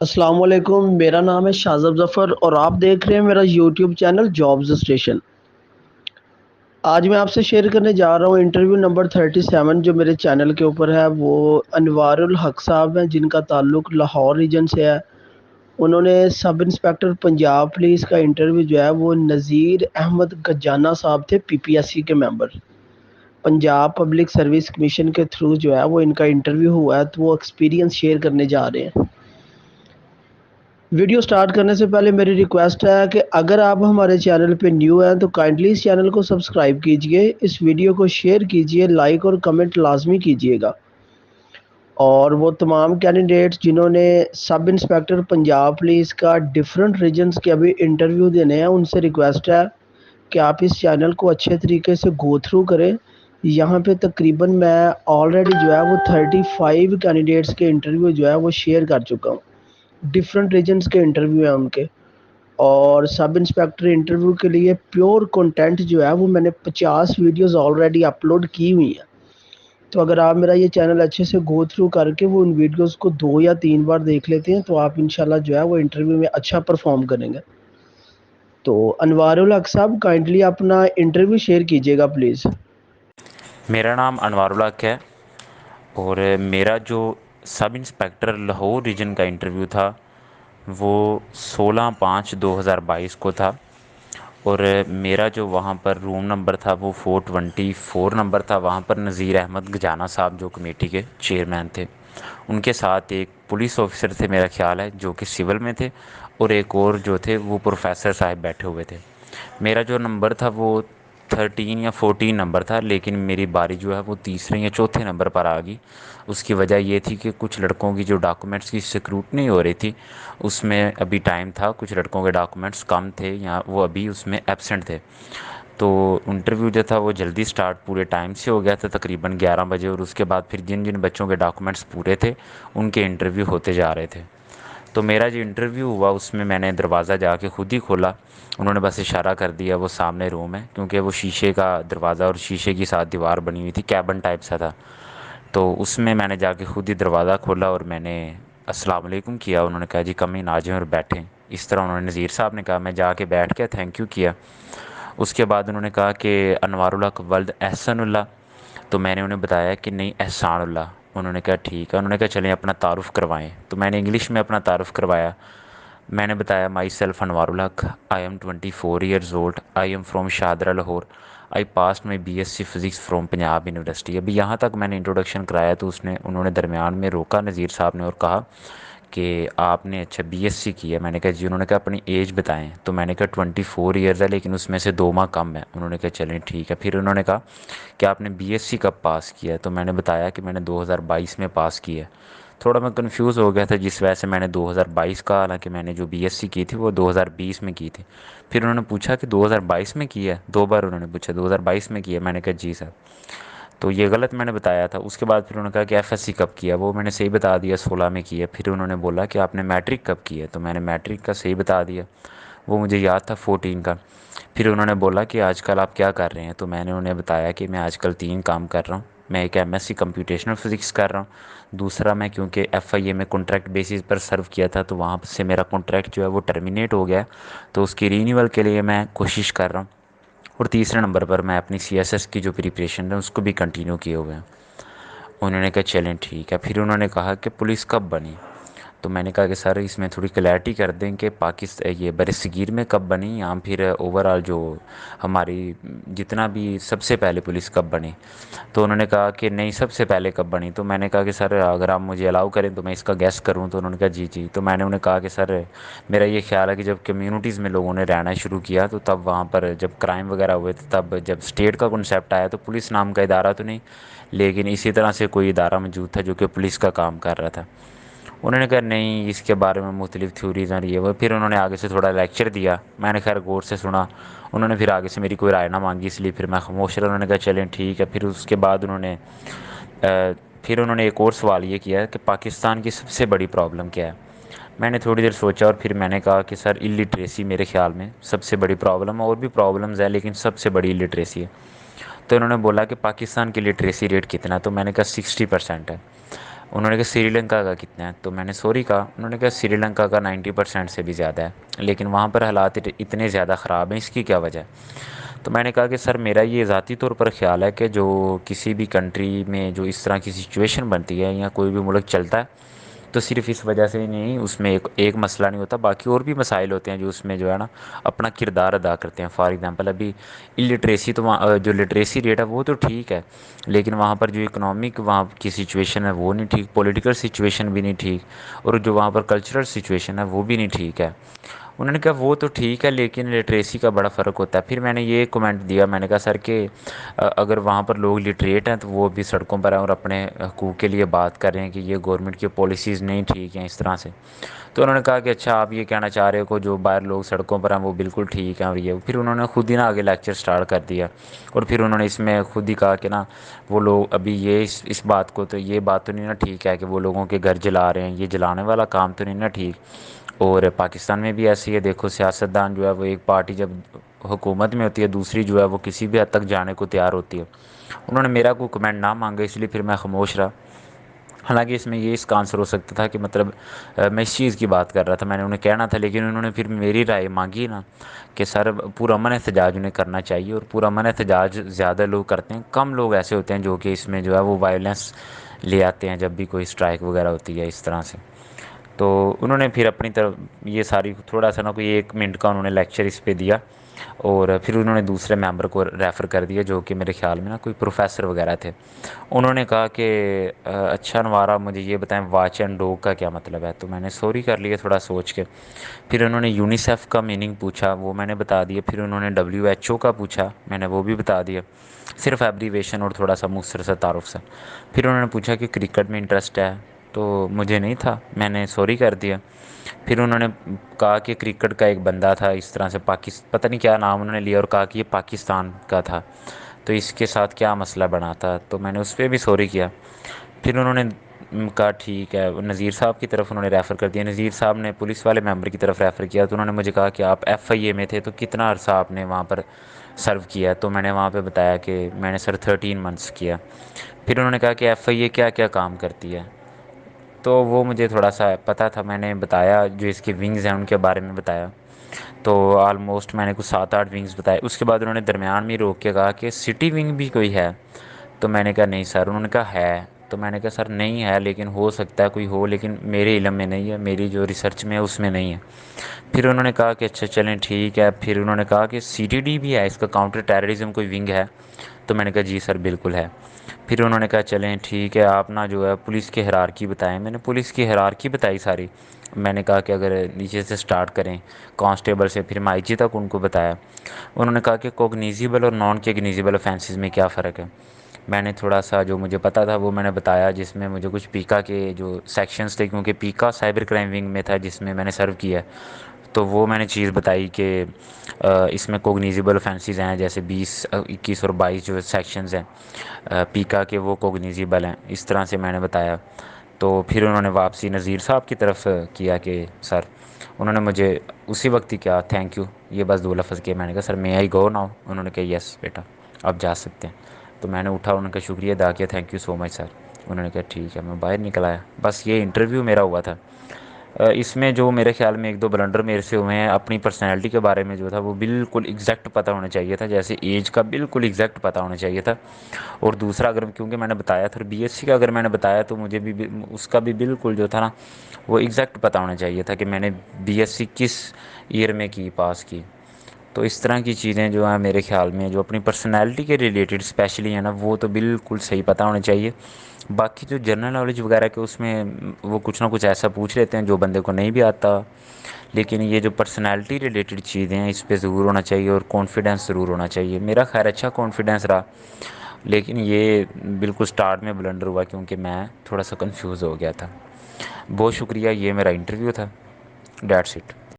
السلام علیکم، میرا نام ہے شاذب ظفر اور آپ دیکھ رہے ہیں میرا یوٹیوب چینل جابز اسٹیشن۔ آج میں آپ سے شیئر کرنے جا رہا ہوں انٹرویو نمبر 37 جو میرے چینل کے اوپر ہے۔ وہ انوار الحق صاحب ہیں جن کا تعلق لاہور ریجن سے ہے۔ انہوں نے سب انسپیکٹر پنجاب پولیس کا انٹرویو جو ہے وہ نذیر احمد گجانہ صاحب تھے، پی پی ایس سی کے ممبر۔ پنجاب پبلک سروس کمیشن کے تھرو جو ہے وہ ان کا انٹرویو ہوا ہے، تو وہ ایکسپیرینس شیئر کرنے جا رہے ہیں۔ ویڈیو سٹارٹ کرنے سے پہلے میری ریکویسٹ ہے کہ اگر آپ ہمارے چینل پہ نیو ہیں تو کائنڈلی اس چینل کو سبسکرائب کیجئے، اس ویڈیو کو شیئر کیجئے، لائک اور کمنٹ لازمی کیجئے گا۔ اور وہ تمام کینڈیڈیٹس جنہوں نے سب انسپیکٹر پنجاب پولیس کا ڈیفرنٹ ریجنز کے ابھی انٹرویو دینے ہیں، ان سے ریکویسٹ ہے کہ آپ اس چینل کو اچھے طریقے سے گو تھرو کریں۔ یہاں پہ تقریباً میں آلریڈی جو ہے وہ 35 کینڈیڈیٹس کے انٹرویو جو ہے وہ شیئر کر چکا ہوں۔ ڈفرینٹ ریجنز کے انٹرویو ہیں ان کے، اور سب انسپیکٹر انٹرویو کے لیے پیور کنٹینٹ جو ہے وہ میں نے 50 ویڈیوز آلریڈی اپلوڈ کی ہوئی ہیں۔ تو اگر آپ میرا یہ چینل اچھے سے گو تھرو کر کے وہ ان ویڈیوز کو 2 یا 3 بار دیکھ لیتے ہیں تو آپ انشاءاللہ جو ہے وہ انٹرویو میں اچھا پرفارم کریں گے۔ تو انوار الحق صاحب کائنڈلی اپنا انٹرویو شیئر کیجیے گا پلیز۔ میرا نام انوار الحق ہے اور میرا جو سب انسپیکٹر لاہور ریجن کا انٹرویو تھا وہ 16/5/2022 کو تھا، اور میرا جو وہاں پر روم نمبر تھا وہ 424 نمبر تھا۔ وہاں پر نذیر احمد گجانہ صاحب جو کمیٹی کے چیئرمین تھے، ان کے ساتھ ایک پولیس آفیسر تھے میرا خیال ہے جو کہ سول میں تھے، اور ایک اور جو تھے وہ پروفیسر صاحب بیٹھے ہوئے تھے۔ میرا جو نمبر تھا وہ 13 یا 14 نمبر تھا، لیکن میری باری جو ہے وہ تیسرے یا چوتھے نمبر پر آ گئی۔ اس کی وجہ یہ تھی کہ کچھ لڑکوں کی جو ڈاکومنٹس کی سکروٹنی ہو رہی تھی اس میں ابھی ٹائم تھا، کچھ لڑکوں کے ڈاکومنٹس کم تھے یا وہ ابھی اس میں ایبسنٹ تھے، تو انٹرویو جو تھا وہ جلدی سٹارٹ پورے ٹائم سے ہو گیا تھا، تقریباً 11 بجے، اور اس کے بعد پھر جن جن بچوں کے ڈاکومنٹس پورے تھے ان کے انٹرویو ہوتے جا رہے تھے۔ تو میرا جو انٹرویو ہوا اس میں نے دروازہ جا کے خود ہی کھولا، انہوں نے بس اشارہ کر دیا وہ سامنے روم ہے، کیونکہ وہ شیشے کا دروازہ اور شیشے کی ساتھ دیوار بنی ہوئی تھی، کیبن ٹائپ سا تھا۔ تو اس میں نے جا کے خود ہی دروازہ کھولا اور میں نے السلام علیکم کیا۔ انہوں نے کہا جی کم ان آ جائیں اور بیٹھیں، اس طرح انہوں نے نذیر صاحب نے کہا۔ میں جا کے بیٹھ کے تھینک یو کیا۔ اس کے بعد انہوں نے کہا کہ انوار الحق ولد احسن اللہ، تو میں نے انہیں بتایا کہ نہیں احسان اللہ۔ انہوں نے کہا ٹھیک ہے، انہوں نے کہا چلیں اپنا تعارف کروائیں، تو میں نے انگلش میں اپنا تعارف کروایا۔ میں نے بتایا مائی self Anwar ul-Haq, I am 24 years old, I am from Shahdara Lahore, I passed my B S C physics from Punjab university. ابھی یہاں تک میں نے انٹروڈکشن کرایا تو انہوں نے درمیان میں روکا نذیر صاحب نے اور کہا کہ آپ نے اچھا بی ایس سی کی ہے؟ میں نے کہا جی۔ انہوں نے کہا اپنی ایج بتائیں، تو میں نے کہا 24 ایئرز ہے، لیکن اس میں سے 2 ماہ کم ہے۔ انہوں نے کہا چلیں ٹھیک ہے۔ پھر انہوں نے کہا کہ آپ نے بی ایس سی کب پاس کیا ہے؟ تو میں نے بتایا کہ میں نے 2022 میں پاس کی ہے۔ تھوڑا میں کنفیوز ہو گیا تھا جس وجہ سے میں نے 2022 کا، حالانکہ میں نے جو بی ایس سی کی تھی وہ 2020 میں کی تھی۔ پھر انہوں نے پوچھا کہ 2022 میں کی ہے؟ 2 بار انہوں نے پوچھا 2022 میں کی ہے؟ میں نے کہا جی سر۔ تو یہ غلط میں نے بتایا تھا۔ اس کے بعد پھر انہوں نے کہا کہ ایف ایس سی کب کیا؟ وہ میں نے صحیح بتا دیا 16 میں کی ہے۔ پھر انہوں نے بولا کہ آپ نے میٹرک کب کی ہے؟ تو میں نے میٹرک کا صحیح بتا دیا، وہ مجھے یاد تھا 14 کا۔ پھر انہوں نے بولا کہ آج کل آپ کیا کر رہے ہیں؟ تو میں نے انہیں بتایا کہ میں آج کل 3 کام کر رہا ہوں۔ میں ایک M S C computational physics کر رہا ہوں، دوسرا میں کیونکہ ایف آئی اے میں کنٹریکٹ بیسس پر سرو کیا تھا تو وہاں سے میرا کنٹریکٹ جو ہے وہ ٹرمینیٹ ہو گیا، تو اس کی رینیول کے لیے میں کوشش کر رہا ہوں، اور تیسرے نمبر پر میں اپنی سی ایس ایس کی جو پریپریشن ہے اس کو بھی کنٹینیو کیے ہوئے ہیں۔ انہوں نے کہا چلیں ٹھیک ہے۔ پھر انہوں نے کہا کہ پولیس کب بنی؟ تو میں نے کہا کہ سر اس میں تھوڑی کلیئرٹی کر دیں کہ یہ بر صغیر میں کب بنی، یا پھر اوور آل جو ہماری جتنا بھی سب سے پہلے پولیس کب بنی؟ تو انہوں نے کہا کہ نہیں سب سے پہلے کب بنی؟ تو میں نے کہا کہ سر اگر آپ مجھے الاؤ کریں تو میں اس کا گیس کروں۔ تو انہوں نے کہا جی جی۔ تو میں نے انہیں کہا کہ سر میرا یہ خیال ہے کہ جب کمیونٹیز میں لوگوں نے رہنا شروع کیا تو تب وہاں پر جب کرائم وغیرہ ہوئے تھے، تب جب اسٹیٹ کا کنسیپٹ آیا تو پولیس نام کا ادارہ تو نہیں، لیکن اسی طرح سے کوئی ادارہ موجود تھا جو کہ پولیس کا کام کر رہا تھا۔ انہوں نے کہا نہیں اس کے بارے میں مختلف تھیوریز ہیں یہ وہ۔ پھر انہوں نے آگے سے تھوڑا لیکچر دیا، میں نے خیر غور سے سنا۔ انہوں نے پھر آگے سے میری کوئی رائے نہ مانگی، اس لیے پھر میں خاموش رہا۔ انہوں نے کہا چلیں ٹھیک ہے۔ پھر اس کے بعد انہوں نے ایک اور سوال یہ کیا کہ پاکستان کی سب سے بڑی پرابلم کیا ہے؟ میں نے تھوڑی دیر سوچا اور پھر میں نے کہا کہ سر الٹریسی میرے خیال میں سب سے بڑی پرابلم ہے، اور بھی پرابلمز ہیں لیکن سب سے بڑی الٹریسی ہے۔ تو انہوں نے بولا کہ پاکستان کی لٹریسی ریٹ کتنا ہے؟ تو میں نے کہا 60% ہے۔ انہوں نے کہا سری لنکا کا کتنا ہے؟ تو میں نے سوری کہا، انہوں نے کہا سری لنکا کا 90% سے بھی زیادہ ہے، لیکن وہاں پر حالات اتنے زیادہ خراب ہیں، اس کی کیا وجہ ہے؟ تو میں نے کہا کہ سر میرا یہ ذاتی طور پر خیال ہے کہ جو کسی بھی کنٹری میں جو اس طرح کی سچویشن بنتی ہے یا کوئی بھی ملک چلتا ہے تو صرف اس وجہ سے ہی نہیں، اس میں ایک مسئلہ نہیں ہوتا، باقی اور بھی مسائل ہوتے ہیں جو اس میں جو ہے نا اپنا کردار ادا کرتے ہیں۔ فار ایگزامپل ابھی الٹریسی، تو وہاں جو لٹریسی ریٹ ہے وہ تو ٹھیک ہے، لیکن وہاں پر جو اکنامک وہاں کی سچویشن ہے وہ نہیں ٹھیک، پولیٹیکل سچویشن بھی نہیں ٹھیک، اور جو وہاں پر کلچرل سچویشن ہے وہ بھی نہیں ٹھیک ہے۔ انہوں نے کہا وہ تو ٹھیک ہے لیکن لٹریسی کا بڑا فرق ہوتا ہے۔ پھر میں نے یہ کومنٹ دیا، میں نے کہا سر کہ اگر وہاں پر لوگ لٹریٹ ہیں تو وہ بھی سڑکوں پر ہیں اور اپنے حقوق کے لیے بات کر رہے ہیں کہ یہ گورنمنٹ کی پالیسیز نہیں ٹھیک ہیں اس طرح سے۔ تو انہوں نے کہا کہ اچھا آپ یہ کہنا چاہ رہے ہو کہ جو باہر لوگ سڑکوں پر ہیں وہ بالکل ٹھیک ہیں، اور یہ پھر انہوں نے خود ہی نا آگے لیکچر سٹارٹ کر دیا، اور پھر انہوں نے اس میں خود ہی کہا کہ نا وہ لوگ ابھی یہ اس بات کو تو یہ بات تو نہیں نا ٹھیک ہے کہ وہ لوگوں کے گھر جلا رہے ہیں، یہ جلانے والا کام تو نہیں نا ٹھیک۔ اور پاکستان میں بھی ایسی ہے، دیکھو سیاستدان جو ہے وہ ایک پارٹی جب حکومت میں ہوتی ہے دوسری جو ہے وہ کسی بھی حد تک جانے کو تیار ہوتی ہے۔ انہوں نے میرا کوئی کمنٹ نہ مانگا، اس لیے پھر میں خاموش رہا۔ حالانکہ اس میں یہ اس کا آنسر ہو سکتا تھا کہ مطلب میں اس چیز کی بات کر رہا تھا، میں نے انہیں کہنا تھا، لیکن انہوں نے پھر میری رائے مانگی نا کہ سر پرامن احتجاج انہیں کرنا چاہیے، اور پرامن احتجاج زیادہ لوگ کرتے ہیں، کم لوگ ایسے ہوتے ہیں جو کہ اس میں جو ہے وہ وائلنس لے آتے ہیں جب بھی کوئی اسٹرائک وغیرہ ہوتی ہے اس طرح سے۔ تو انہوں نے پھر اپنی طرف یہ ساری تھوڑا سا نا کوئی 1 منٹ کا انہوں نے لیکچر اس پہ دیا، اور پھر انہوں نے دوسرے ممبر کو ریفر کر دیا جو کہ میرے خیال میں نا کوئی پروفیسر وغیرہ تھے۔ انہوں نے کہا کہ اچھا نوارا مجھے یہ بتائیں واچ اینڈ ڈوگ کا کیا مطلب ہے؟ تو میں نے سوری کر لیا تھوڑا سوچ کے۔ پھر انہوں نے یونیسیف کا میننگ پوچھا، وہ میں نے بتا دیا۔ پھر انہوں نے WHO کا پوچھا، میں نے وہ بھی بتا دیا، صرف ایبریویشن اور تھوڑا سا مختصر سا تعارف سے۔ پھر انہوں نے پوچھا کہ کرکٹ میں انٹرسٹ ہے، تو مجھے نہیں تھا، میں نے سوری کر دیا۔ پھر انہوں نے کہا کہ کرکٹ کا ایک بندہ تھا اس طرح سے پتہ نہیں کیا نام انہوں نے لیا، اور کہا کہ یہ پاکستان کا تھا، تو اس کے ساتھ کیا مسئلہ بنا تھا، تو میں نے اس پہ بھی سوری کیا۔ پھر انہوں نے کہا ٹھیک ہے، نذیر صاحب کی طرف انہوں نے ریفر کر دیا، نذیر صاحب نے پولیس والے ممبر کی طرف ریفر کیا، تو انہوں نے مجھے کہا کہ آپ FIA میں تھے تو کتنا عرصہ آپ نے وہاں پر سرو کیا؟ تو میں نے وہاں پہ بتایا کہ میں نے سر 13 منتھس کیا۔ پھر انہوں نے کہا کہ FIA کیا کیا کام کرتی ہے؟ تو وہ مجھے تھوڑا سا پتہ تھا، میں نے بتایا جو اس کے ونگز ہیں ان کے بارے میں بتایا، تو آلموسٹ میں نے کچھ 7-8 ونگز بتائے۔ اس کے بعد انہوں نے درمیان میں روک کے کہا کہ سٹی ونگ بھی کوئی ہے؟ تو میں نے کہا نہیں سر۔ انہوں نے کہا ہے، تو میں نے کہا سر نہیں ہے لیکن ہو سکتا ہے کوئی ہو، لیکن میرے علم میں نہیں ہے، میری جو ریسرچ میں ہے اس میں نہیں ہے۔ پھر انہوں نے کہا کہ اچھا چلیں ٹھیک ہے۔ پھر انہوں نے کہا کہ CTD بھی ہے، اس کا کاؤنٹر ٹیررزم کوئی ونگ ہے؟ تو میں نے کہا جی سر بالکل ہے۔ پھر انہوں نے کہا چلیں ٹھیک ہے، آپ نا جو ہے پولیس کی ہیرارکی بتائیں۔ میں نے پولیس کی ہیرارکی بتائی ساری، میں نے کہا کہ اگر نیچے سے سٹارٹ کریں کانسٹیبل سے، پھر میں IG تک ان کو بتایا۔ انہوں نے کہا کہ کوگنیزیبل اور نان کوگنیزیبل offences میں کیا فرق ہے؟ میں نے تھوڑا سا جو مجھے پتا تھا وہ میں نے بتایا، جس میں مجھے کچھ پیکا کے جو سیکشنز تھے، کیونکہ پیکا سائبر کرائم ونگ میں تھا جس میں نے سرو کیا، تو وہ میں نے چیز بتائی کہ اس میں کوگنیزیبل offences ہیں، جیسے 20، 21 اور 22 جو سیکشنز ہیں پیکا کے وہ کوگنیزیبل ہیں، اس طرح سے میں نے بتایا۔ تو پھر انہوں نے واپسی نذیر صاحب کی طرف کیا کہ سر، انہوں نے مجھے اسی وقت ہی کیا تھینک یو، یہ بس 2 لفظ کیے۔ میں نے کہا سر may I go now؟ انہوں نے کہا یس بیٹا آپ جا سکتے ہیں۔ تو میں نے اٹھا، ان کا شکریہ ادا کیا، تھینک یو سو مچ سر۔ انہوں نے کہا ٹھیک ہے، میں باہر نکل آیا۔ بس یہ انٹرویو میرا ہوا تھا۔ اس میں جو میرے خیال میں 1-2 بلنڈر میرے سے ہوئے ہیں، اپنی پرسنالٹی کے بارے میں جو تھا وہ بالکل ایگزیکٹ پتہ ہونا چاہیے تھا، جیسے ایج کا بالکل ایگزیکٹ پتہ ہونا چاہیے تھا۔ اور دوسرا اگر کیونکہ میں نے بتایا تھا BSc کا اگر میں نے بتایا تو مجھے بھی اس کا بھی بالکل جو تھا نا وہ ایگزیکٹ پتہ ہونا چاہیے تھا کہ میں نے BSc کس ایئر میں کی، پاس کی۔ تو اس طرح کی چیزیں جو ہیں میرے خیال میں جو اپنی پرسنالٹی کے ریلیٹڈ اسپیشلی ہیں نا وہ تو بالکل صحیح پتہ ہونا چاہیے۔ باقی جو جنرل نالج وغیرہ کے اس میں وہ کچھ نہ کچھ ایسا پوچھ لیتے ہیں جو بندے کو نہیں بھی آتا، لیکن یہ جو پرسنالٹی ریلیٹڈ چیزیں ہیں اس پہ ضرور ہونا چاہیے، اور کانفیڈنس ضرور ہونا چاہیے۔ میرا خیر اچھا کانفیڈنس رہا، لیکن یہ بالکل سٹارٹ میں بلنڈر ہوا کیونکہ میں تھوڑا سا کنفیوز ہو گیا تھا۔ بہت شکریہ، یہ میرا انٹرویو تھا، دیٹس اٹ۔